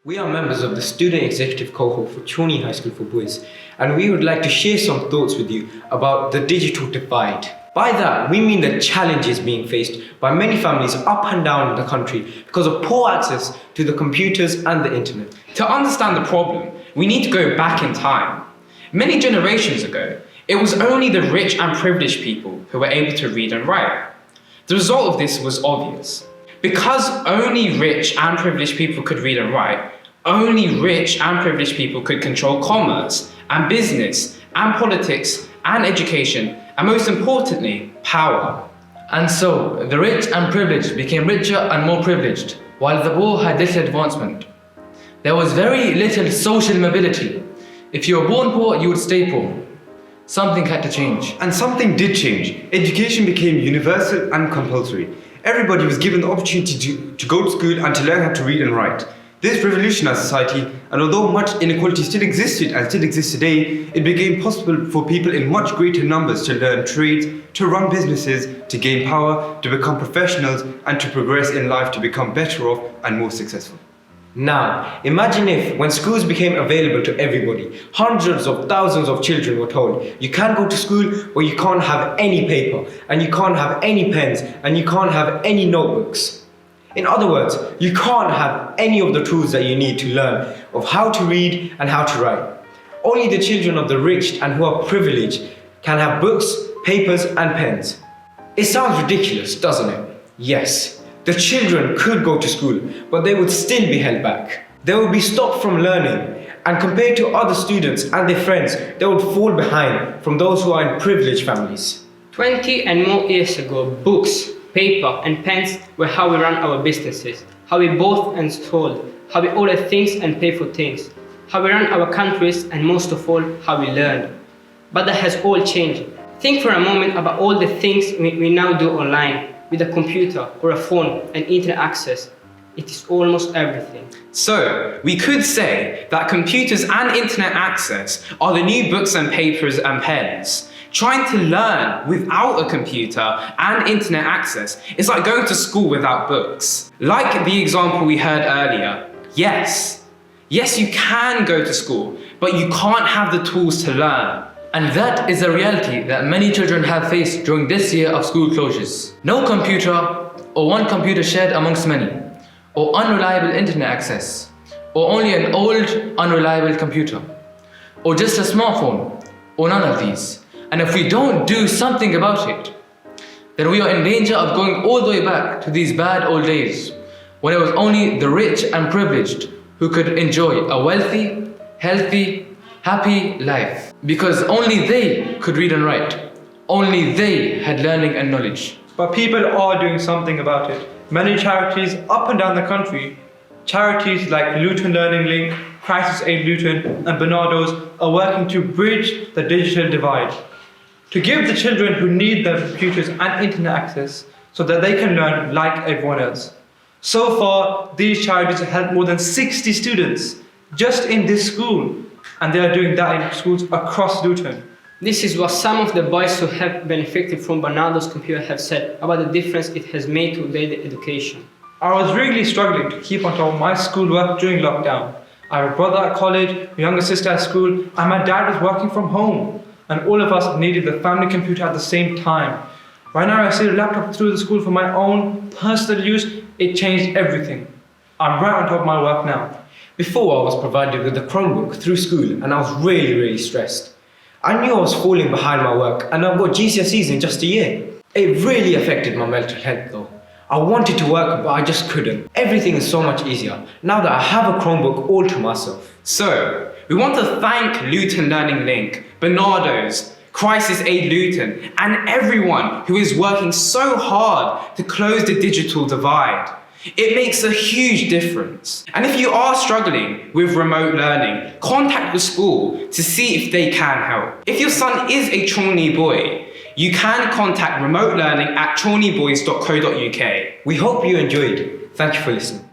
We are members of the Student Executive Cohort for Challney High School for Boys, and we would like to share some thoughts with you about the digital divide. By that, we mean the challenges being faced by many families up and down the country because of poor access to the computers and the internet. To understand the problem, we need to go back in time. Many generations ago, it was only the rich and privileged people who were able to read and write. The result of this was obvious. Because only rich and privileged people could read and write, only rich and privileged people could control commerce and business and politics and education, and most importantly, power. And so, the rich and privileged became richer and more privileged, while the poor had little advancement. There was very little social mobility. If you were born poor, you would stay poor. Something had to change. And something did change. Education became universal and compulsory. Everybody was given the opportunity to go to school and to learn how to read and write. This revolutionized society, and although much inequality still existed and still exists today, it became possible for people in much greater numbers to learn trades, to run businesses, to gain power, to become professionals, and to progress in life to become better off and more successful. Now, imagine if, when schools became available to everybody, hundreds of thousands of children were told, you can't go to school, but you can't have any paper, and you can't have any pens, and you can't have any notebooks. In other words, you can't have any of the tools that you need to learn of how to read and how to write. Only the children of the rich and who are privileged can have books, papers, and pens. It sounds ridiculous, doesn't it? Yes. The children could go to school, but they would still be held back. They would be stopped from learning, and compared to other students and their friends, they would fall behind from those who are in privileged families. 20 and more years ago, books, paper and pens were how we ran our businesses, how we bought and sold, how we ordered things and paid for things, how we ran our countries, and most of all, how we learned. But that has all changed. Think for a moment about all the things we now do online, with a computer or a phone and internet access. It is almost everything. So, we could say that computers and internet access are the new books and papers and pens. Trying to learn without a computer and internet access is like going to school without books. Like the example we heard earlier, yes, you can go to school, but you can't have the tools to learn. And that is a reality that many children have faced during this year of school closures. No computer, or one computer shared amongst many, or unreliable internet access, or only an old, unreliable computer, or just a smartphone, or none of these. And if we don't do something about it, then we are in danger of going all the way back to these bad old days, when it was only the rich and privileged who could enjoy a wealthy, healthy, happy life. Because only they could read and write. Only they had learning and knowledge. But people are doing something about it. Many charities up and down the country, charities like Luton Learning Link, Crisis Aid Luton and Barnado's are working to bridge the digital divide. To give the children who need the computers and internet access so that they can learn like everyone else. So far, these charities have helped more than 60 students just in this school. And they are doing that in schools across Luton. This is what some of the boys who have benefited from Barnado's computer have said about the difference it has made to their education. I was really struggling to keep on top of my schoolwork during lockdown. I have a brother at college, a younger sister at school, and my dad was working from home. And all of us needed the family computer at the same time. Right now I see the laptop through the school for my own personal use. It changed everything. I'm right on top of my work now. Before, I was provided with a Chromebook through school, and I was really stressed. I knew I was falling behind my work, and I've got GCSEs in just a year. It really affected my mental health though. I wanted to work, but I just couldn't. Everything is so much easier now that I have a Chromebook all to myself. So, we want to thank Luton Learning Link, Barnado's, Crisis Aid Luton, and everyone who is working so hard to close the digital divide. It makes a huge difference. And if you are struggling with remote learning, contact the school to see if they can help. If your son is a Challney boy, you can contact remote learning at challneyboys.co.uk. We hope you enjoyed. Thank you for listening.